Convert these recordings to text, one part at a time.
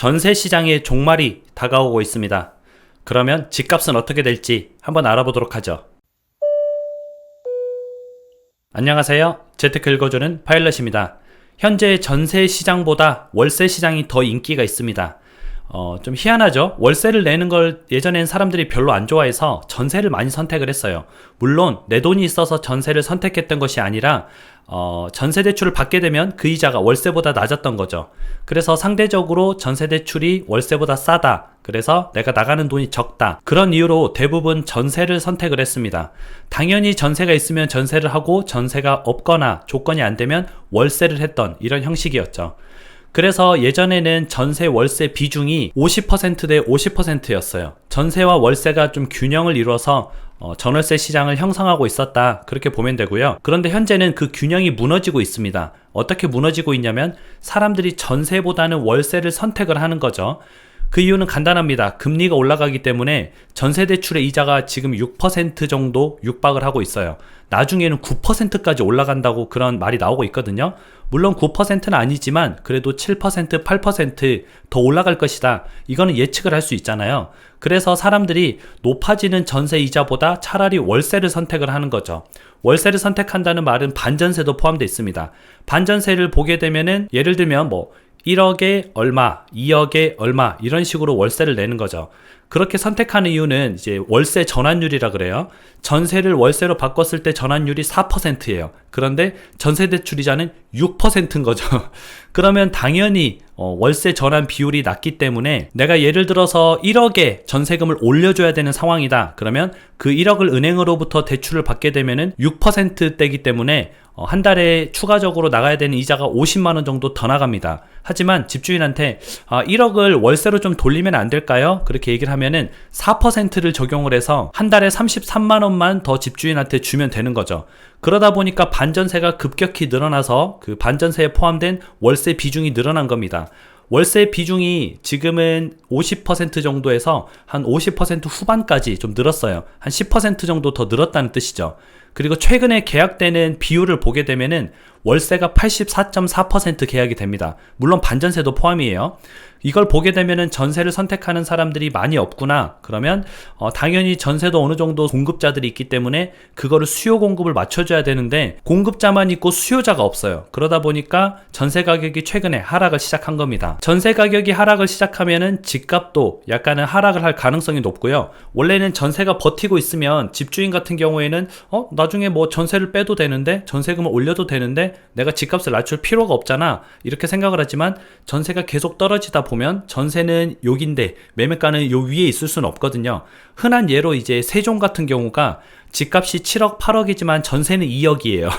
전세 시장의 종말이 다가오고 있습니다. 그러면 집값은 어떻게 될지 한번 알아보도록 하죠. 안녕하세요. 재테크 읽어주는 파일럿입니다. 현재 전세 시장보다 월세 시장이 더 인기가 있습니다. 좀 희한하죠? 월세를 내는 걸 예전엔 사람들이 별로 안 좋아해서 전세를 많이 선택을 했어요. 물론 내 돈이 있어서 전세를 선택했던 것이 아니라 전세 대출을 받게 되면 그 이자가 월세보다 낮았던 거죠. 그래서 상대적으로 전세 대출이 월세보다 싸다. 그래서 내가 나가는 돈이 적다. 그런 이유로 대부분 전세를 선택을 했습니다. 당연히 전세가 있으면 전세를 하고 전세가 없거나 조건이 안 되면 월세를 했던 이런 형식이었죠. 그래서 예전에는 전세 월세 비중이 50% 대 50%였어요. 전세와 월세가 좀 균형을 이루어서 전월세 시장을 형성하고 있었다, 그렇게 보면 되고요. 그런데 현재는 그 균형이 무너지고 있습니다. 어떻게 무너지고 있냐면 사람들이 전세보다는 월세를 선택을 하는 거죠. 그 이유는 간단합니다. 금리가 올라가기 때문에 전세 대출의 이자가 지금 6% 정도 육박을 하고 있어요. 나중에는 9%까지 올라간다고 그런 말이 나오고 있거든요. 물론 9%는 아니지만 그래도 7%, 8% 더 올라갈 것이다. 이거는 예측을 할 수 있잖아요. 그래서 사람들이 높아지는 전세 이자보다 차라리 월세를 선택을 하는 거죠. 월세를 선택한다는 말은 반전세도 포함되어 있습니다. 반전세를 보게 되면은 예를 들면 1억에 얼마, 2억에 얼마 이런 식으로 월세를 내는 거죠. 그렇게 선택하는 이유는 이제 월세 전환율이라 그래요. 전세를 월세로 바꿨을 때 전환율이 4%예요. 그런데 전세 대출 이자는 6%인 거죠. 그러면 당연히 월세 전환 비율이 낮기 때문에 내가 예를 들어서 1억에 전세금을 올려줘야 되는 상황이다. 그러면 그 1억을 은행으로부터 대출을 받게 되면은 6%대이기 때문에 한 달에 추가적으로 나가야 되는 이자가 50만 원 정도 더 나갑니다. 하지만 집주인한테 1억을 월세로 좀 돌리면 안 될까요? 그렇게 얘기를 하면은 4%를 적용을 해서 한 달에 33만 원만 더 집주인한테 주면 되는 거죠. 그러다 보니까 반전세가 급격히 늘어나서 그 반전세에 포함된 월세 비중이 늘어난 겁니다. 월세 비중이 지금은 50% 정도에서 한 50% 후반까지 좀 늘었어요. 한 10% 정도 더 늘었다는 뜻이죠. 그리고 최근에 계약되는 비율을 보게 되면은 월세가 84.4% 계약이 됩니다. 물론 반전세도 포함이에요. 이걸 보게 되면은 전세를 선택하는 사람들이 많이 없구나. 그러면 당연히 전세도 어느 정도 공급자들이 있기 때문에 그거를 수요 공급을 맞춰줘야 되는데 공급자만 있고 수요자가 없어요. 그러다 보니까 전세 가격이 최근에 하락을 시작한 겁니다. 전세 가격이 하락을 시작하면은 집값도 약간은 하락을 할 가능성이 높고요. 원래는 전세가 버티고 있으면 집주인 같은 경우에는 나중에 전세를 빼도 되는데 전세금을 올려도 되는데 내가 집값을 낮출 필요가 없잖아, 이렇게 생각을 하지만 전세가 계속 떨어지다 보면 전세는 여기인데 매매가는 요 위에 있을 수는 없거든요. 흔한 예로 이제 세종 같은 경우가 집값이 7억 8억이지만 전세는 2억이에요.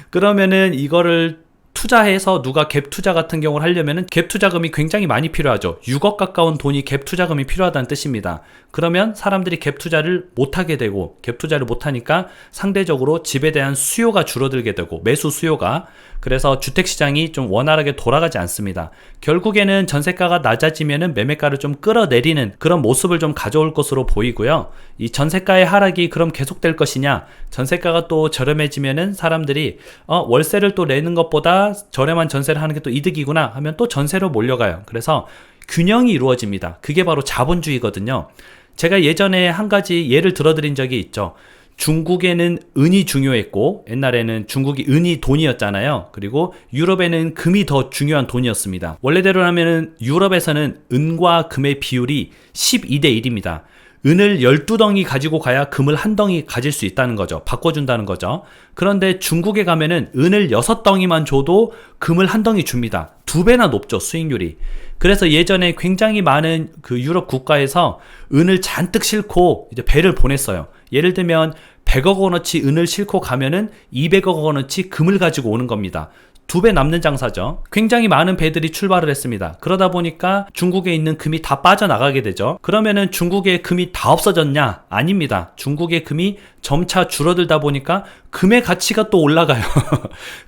그러면은 이거를 투자해서 누가 갭 투자 같은 경우를 하려면은 갭 투자금이 굉장히 많이 필요하죠. 6억 가까운 돈이 갭 투자금이 필요하다는 뜻입니다. 그러면 사람들이 갭 투자를 못하게 되고 갭 투자를 못하니까 상대적으로 집에 대한 수요가 줄어들게 되고 매수 수요가, 그래서 주택시장이 좀 원활하게 돌아가지 않습니다. 결국에는 전세가가 낮아지면은 매매가를 좀 끌어내리는 그런 모습을 좀 가져올 것으로 보이고요. 이 전세가의 하락이 그럼 계속될 것이냐, 전세가가 또 저렴해지면은 사람들이 월세를 또 내는 것보다 저렴한 전세를 하는 게 또 이득이구나 하면 또 전세로 몰려가요. 그래서 균형이 이루어집니다. 그게 바로 자본주의거든요. 제가 예전에 한 가지 예를 들어드린 적이 있죠. 중국에는 은이 중요했고 옛날에는 중국이 은이 돈이었잖아요. 그리고 유럽에는 금이 더 중요한 돈이었습니다. 원래대로라면 유럽에서는 은과 금의 비율이 12대 1입니다. 은을 12덩이 가지고 가야 금을 한 덩이 가질 수 있다는 거죠. 바꿔준다는 거죠. 그런데 중국에 가면은 은을 6덩이만 줘도 금을 한 덩이 줍니다. 2배나 높죠, 수익률이. 그래서 예전에 굉장히 많은 그 유럽 국가에서 은을 잔뜩 싣고 이제 배를 보냈어요. 예를 들면 100억 원어치 은을 싣고 가면은 200억 원어치 금을 가지고 오는 겁니다. 2배 남는 장사죠. 굉장히 많은 배들이 출발을 했습니다. 그러다 보니까 중국에 있는 금이 다 빠져나가게 되죠. 그러면은 중국의 금이 다 없어졌냐? 아닙니다. 중국의 금이 점차 줄어들다 보니까 금의 가치가 또 올라가요.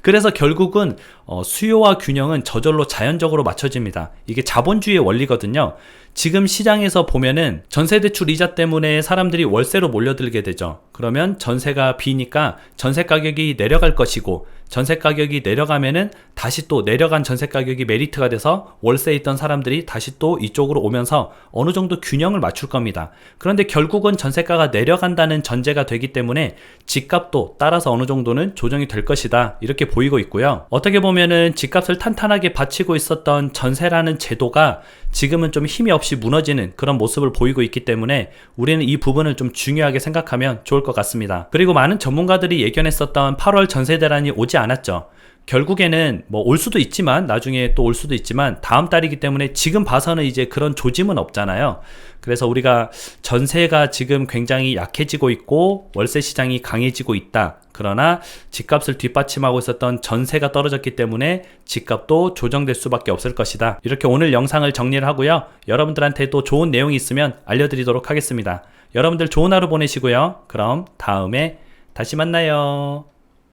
그래서 결국은 수요와 균형은 저절로 자연적으로 맞춰집니다. 이게 자본주의의 원리거든요. 지금 시장에서 보면은 전세대출 이자 때문에 사람들이 월세로 몰려들게 되죠. 그러면 전세가 비니까 전세 가격이 내려갈 것이고, 전세 가격이 내려가면은 다시 또 내려간 전세 가격이 메리트가 돼서 월세에 있던 사람들이 다시 또 이쪽으로 오면서 어느 정도 균형을 맞출 겁니다. 그런데 결국은 전세가가 내려간다는 전제가 되기 때문에 집값도 따라서 어느 정도는 조정이 될 것이다, 이렇게 보이고 있고요. 어떻게 보면은 집값을 탄탄하게 받치고 있었던 전세라는 제도가 지금은 좀 힘이 없이 무너지는 그런 모습을 보이고 있기 때문에 우리는 이 부분을 좀 중요하게 생각하면 좋을 것 같습니다. 그리고 많은 전문가들이 예견했었던 8월 전세 대란이 오지 않았죠. 결국에는 뭐 올 수도 있지만, 나중에 또 올 수도 있지만, 다음 달이기 때문에 지금 봐서는 이제 그런 조짐은 없잖아요. 그래서 우리가 전세가 지금 굉장히 약해지고 있고 월세 시장이 강해지고 있다. 그러나 집값을 뒷받침하고 있었던 전세가 떨어졌기 때문에 집값도 조정될 수밖에 없을 것이다. 이렇게 오늘 영상을 정리를 하고요. 여러분들한테 또 좋은 내용이 있으면 알려드리도록 하겠습니다. 여러분들 좋은 하루 보내시고요. 그럼 다음에 다시 만나요.